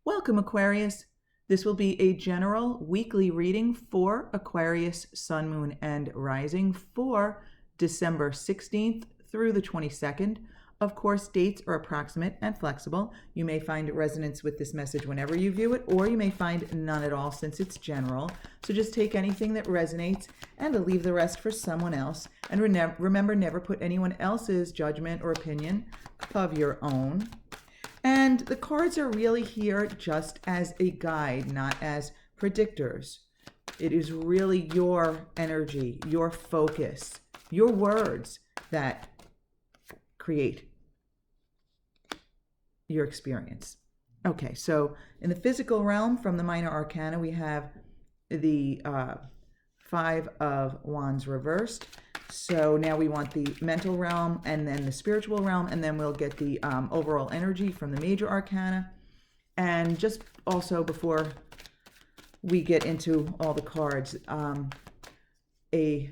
Welcome, Aquarius. This will be a general weekly reading for Aquarius, Sun, Moon, and Rising for December 16th through the 22nd. Of course, dates are approximate and flexible. You may find resonance with this message whenever you view it, or you may find none at all since it's general. So just take anything that resonates and leave the rest for someone else. And remember, never put anyone else's judgment or opinion above your own. And the cards are really here just as a guide, not as predictors. It is really your energy, your focus, your words that create your experience. Okay, so in the physical realm, from the minor arcana, we have the Five of Wands reversed. So now we want the mental realm and then the spiritual realm, and then we'll get the overall energy from the major arcana. And just also before we get into all the cards, a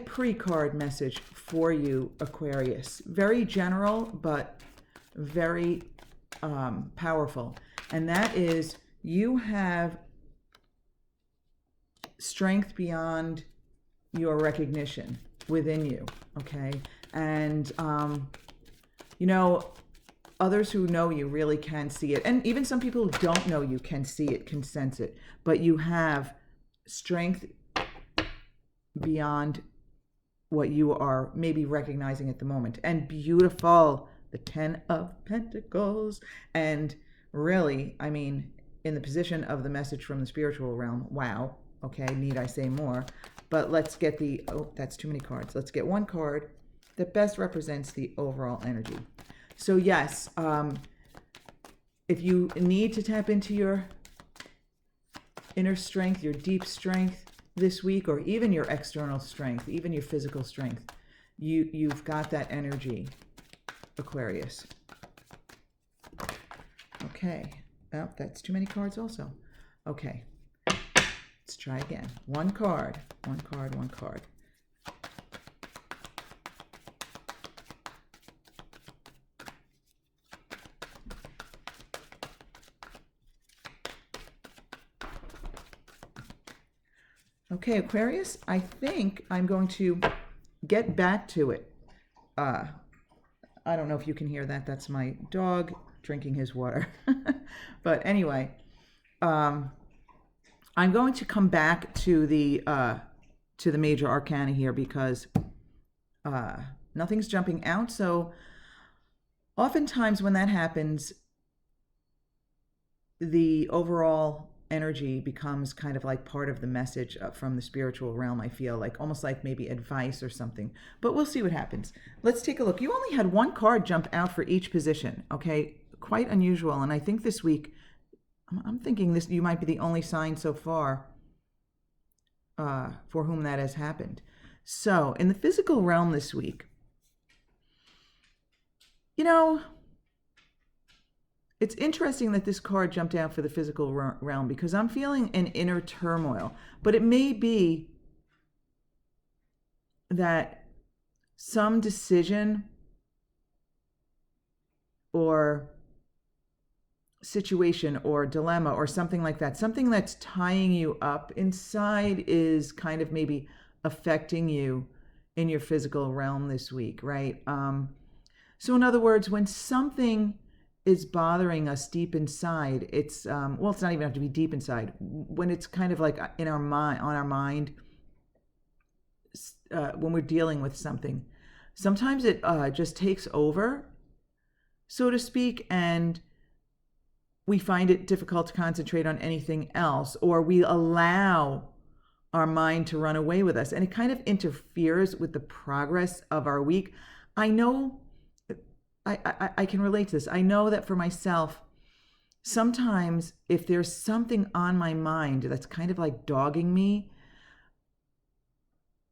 pre-card message for you, Aquarius. Very general, but very powerful. And that is, you have strength beyond your recognition within you, okay? And, others who know you really can see it. And even some people who don't know you can see it, can sense it. But you have strength beyond what you are maybe recognizing at the moment. And beautiful, the 10 of Pentacles. And really, I mean, in the position of the message from the spiritual realm, wow. Okay, need I say more? But let's get that's too many cards. Let's get one card that best represents the overall energy. So yes, if you need to tap into your inner strength, your deep strength this week, or even your external strength, even your physical strength, you've got that energy, Aquarius. Okay, oh, that's too many cards also. Okay. Let's try again. One card, one card, one card. Okay, Aquarius, I think I'm going to get back to it. I don't know if you can hear that. That's my dog drinking his water. But anyway, I'm going to come back to the major arcana here because nothing's jumping out. So oftentimes when that happens, the overall energy becomes kind of like part of the message from the spiritual realm, I feel like, almost like maybe advice or something. But we'll see what happens. Let's take a look. You only had one card jump out for each position, okay? Quite unusual. And I think this week, I'm thinking you might be the only sign so far for whom that has happened. So in the physical realm this week, it's interesting that this card jumped out for the physical realm because I'm feeling an inner turmoil. But it may be that some decision or situation or dilemma or something like that, something that's tying you up inside is kind of maybe affecting you in your physical realm this week, right? So in other words, when something is bothering us deep inside, it's it's not even have to be deep inside. When it's kind of like in our mind, on our mind, when we're dealing with something, sometimes it just takes over, so to speak, and we find it difficult to concentrate on anything else, or we allow our mind to run away with us, and it kind of interferes with the progress of our week. I know, I can relate to this. I know that for myself, sometimes if there's something on my mind that's kind of like dogging me,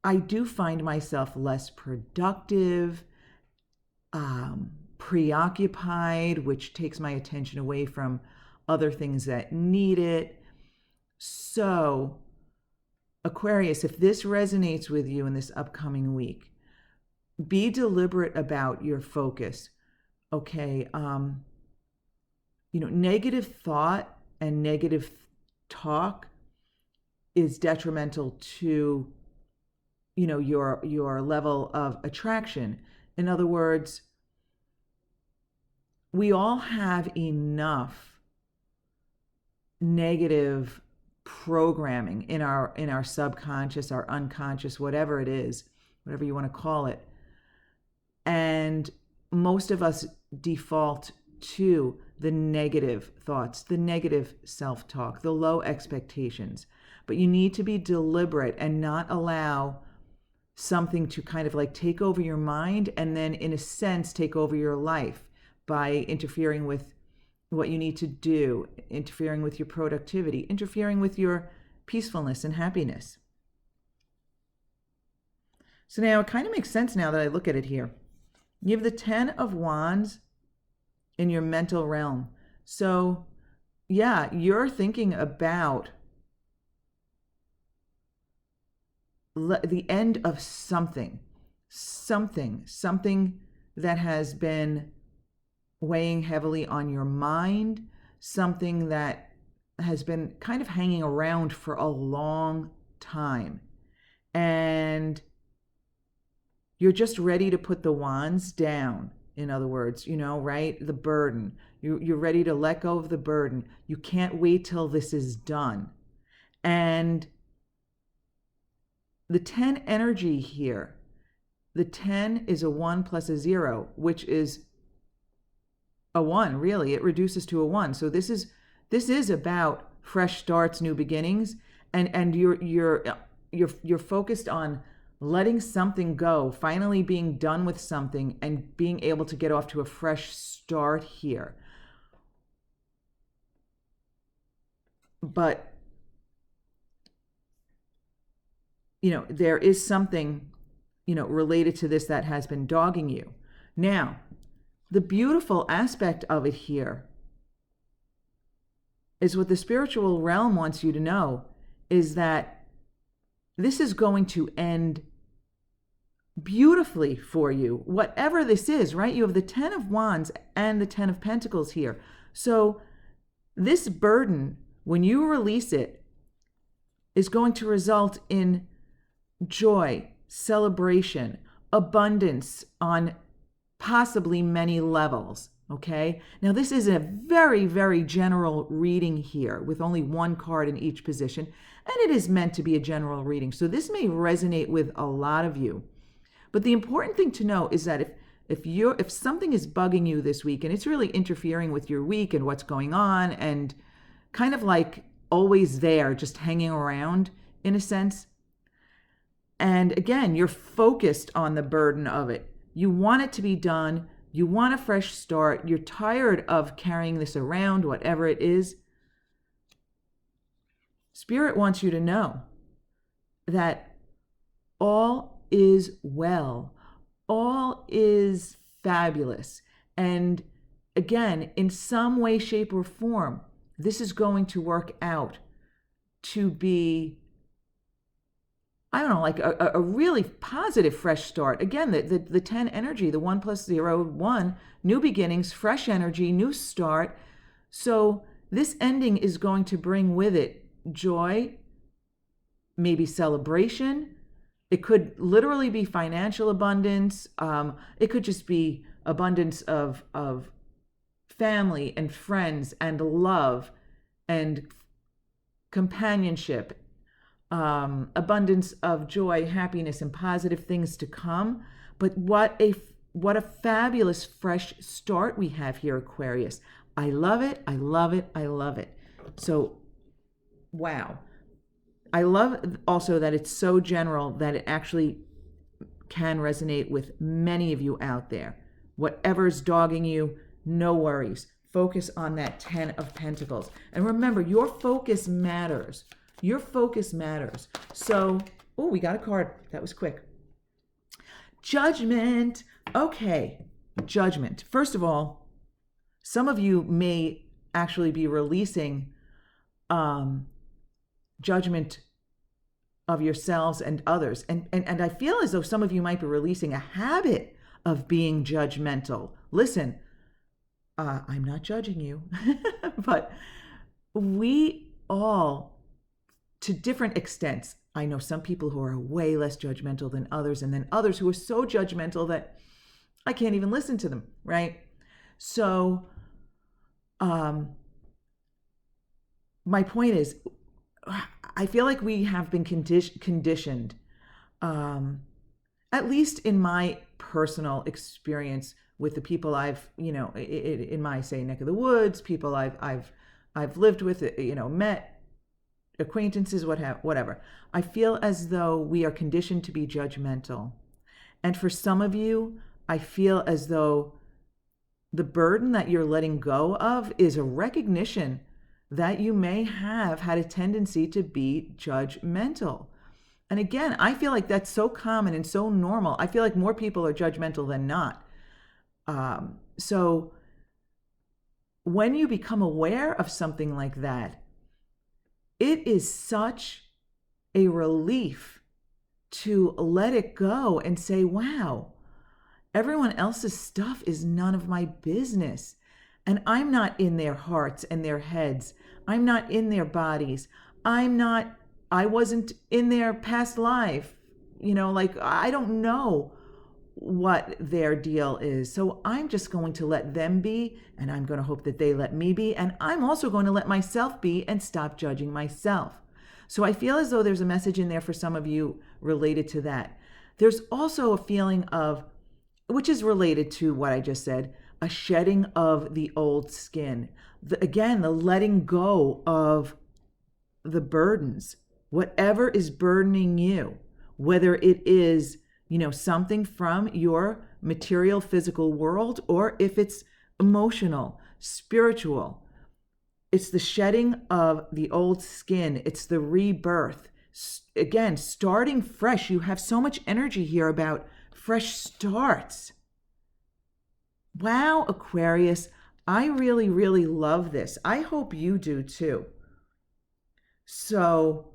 I do find myself less productive, preoccupied, which takes my attention away from other things that need it. So, Aquarius, if this resonates with you in this upcoming week, be deliberate about your focus. Okay, negative thought and negative talk is detrimental to, your level of attraction. In other words, we all have enough negative programming in our subconscious, our unconscious, whatever it is, whatever you want to call it. And most of us default to the negative thoughts, the negative self-talk, the low expectations. But you need to be deliberate and not allow something to kind of like take over your mind and then, in a sense, take over your life by interfering with what you need to do, interfering with your productivity, interfering with your peacefulness and happiness. So now it kind of makes sense now that I look at it here. You have the 10 of Wands in your mental realm. So yeah, you're thinking about the end of something that has been weighing heavily on your mind, something that has been kind of hanging around for a long time. And you're just ready to put the wands down. In other words, right? The burden. You're ready to let go of the burden. You can't wait till this is done. And the 10 energy here, the 10 is a 1 plus a 0, which is a 1, really. It reduces to a 1. So this is about fresh starts, new beginnings, and you're focused on letting something go, finally being done with something and being able to get off to a fresh start here. But there is something, related to this that has been dogging you. Now, the beautiful aspect of it here is what the spiritual realm wants you to know is that this is going to end beautifully for you, whatever this is, right? You have the 10 of Wands and the 10 of Pentacles here. So this burden, when you release it, is going to result in joy, celebration, abundance on possibly many levels, okay? Now, this is a very, very general reading here with only one card in each position, and it is meant to be a general reading. So this may resonate with a lot of you. But the important thing to know is that if something is bugging you this week and it's really interfering with your week and what's going on and kind of like always there, just hanging around in a sense, and again, you're focused on the burden of it. You want it to be done. You want a fresh start. You're tired of carrying this around, whatever it is. Spirit wants you to know that all is well. All is fabulous. And again, in some way, shape, or form, this is going to work out to be, I don't know, like a really positive fresh start. Again, the 10 energy, the 1 plus 0, 1, new beginnings, fresh energy, new start. So this ending is going to bring with it joy, maybe celebration. It could literally be financial abundance. It could just be abundance of family and friends and love and companionship. Abundance of joy, happiness, and positive things to come. But what a fabulous fresh start we have here, Aquarius. I love it. I love it. I love it. So, wow. I love also that it's so general that it actually can resonate with many of you out there. Whatever's dogging you, no worries. Focus on that 10 of Pentacles. And remember, your focus matters. Your focus matters. So, oh, we got a card. That was quick. Judgment. Okay, judgment. First of all, some of you may actually be releasing judgment of yourselves and others. And I feel as though some of you might be releasing a habit of being judgmental. Listen, I'm not judging you, but we all, to different extents, I know some people who are way less judgmental than others, and then others who are so judgmental that I can't even listen to them, right? So, my point is, I feel like we have been conditioned, at least in my personal experience with the people I've, in my, say, neck of the woods, people I've lived with, met, acquaintances, whatever. I feel as though we are conditioned to be judgmental. And for some of you, I feel as though the burden that you're letting go of is a recognition that you may have had a tendency to be judgmental. And again, I feel like that's so common and so normal. I feel like more people are judgmental than not. So when you become aware of something like that, it is such a relief to let it go and say, wow, everyone else's stuff is none of my business. And I'm not in their hearts and their heads. I'm not in their bodies. I wasn't in their past life. I don't know what their deal is. So I'm just going to let them be, and I'm going to hope that they let me be. And I'm also going to let myself be and stop judging myself. So I feel as though there's a message in there for some of you related to that. There's also a feeling of, which is related to what I just said, a shedding of the old skin. The letting go of the burdens, whatever is burdening you, whether it is, something from your material physical world, or if it's emotional, spiritual. It's the shedding of the old skin. It's the rebirth. Again, starting fresh. You have so much energy here about fresh starts. Wow, Aquarius, I really, really love this. I hope you do too. So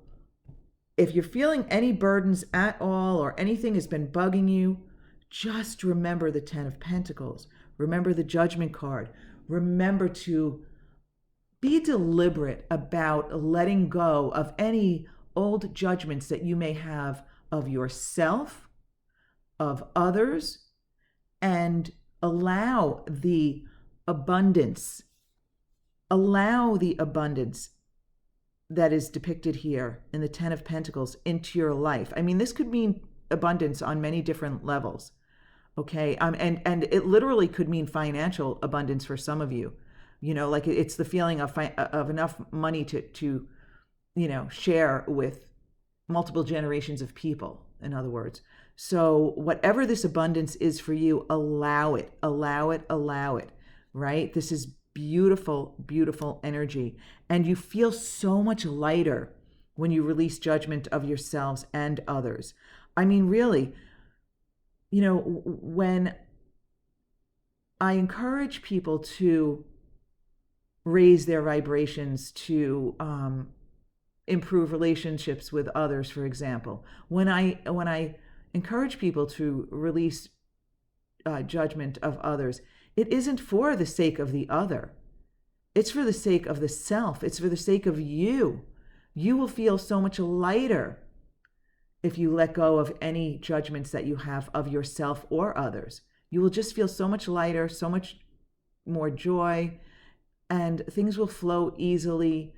if you're feeling any burdens at all, or anything has been bugging you, just remember the 10 of Pentacles. Remember the Judgment card. Remember to be deliberate about letting go of any old judgments that you may have of yourself, of others, and allow the abundance that is depicted here in the 10 of Pentacles into your life. I mean, this could mean abundance on many different levels, okay? And it literally could mean financial abundance for some of you. Like it's the feeling of enough money to share with multiple generations of people, in other words. So whatever this abundance is for you, allow it, right? This is beautiful, beautiful energy. And you feel so much lighter when you release judgment of yourselves and others. I mean, really, when I encourage people to raise their vibrations, to improve relationships with others, for example, when I encourage people to release judgment of others, it isn't for the sake of the other. It's for the sake of the self. It's for the sake of you. You will feel so much lighter if you let go of any judgments that you have of yourself or others. You will just feel so much lighter, so much more joy, and things will flow easily.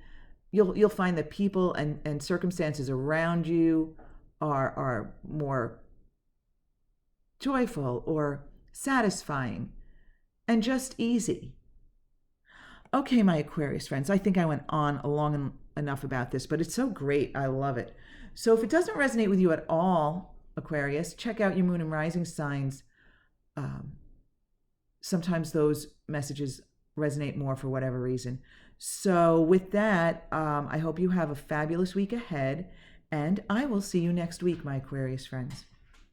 You'll find that people and circumstances around you are more joyful or satisfying and just easy. Okay, my Aquarius friends, I think I went on long enough about this, but it's so great. I love it. So if it doesn't resonate with you at all, Aquarius, check out your moon and rising signs. Sometimes those messages resonate more for whatever reason. So with that, I hope you have a fabulous week ahead, and I will see you next week, my Aquarius friends.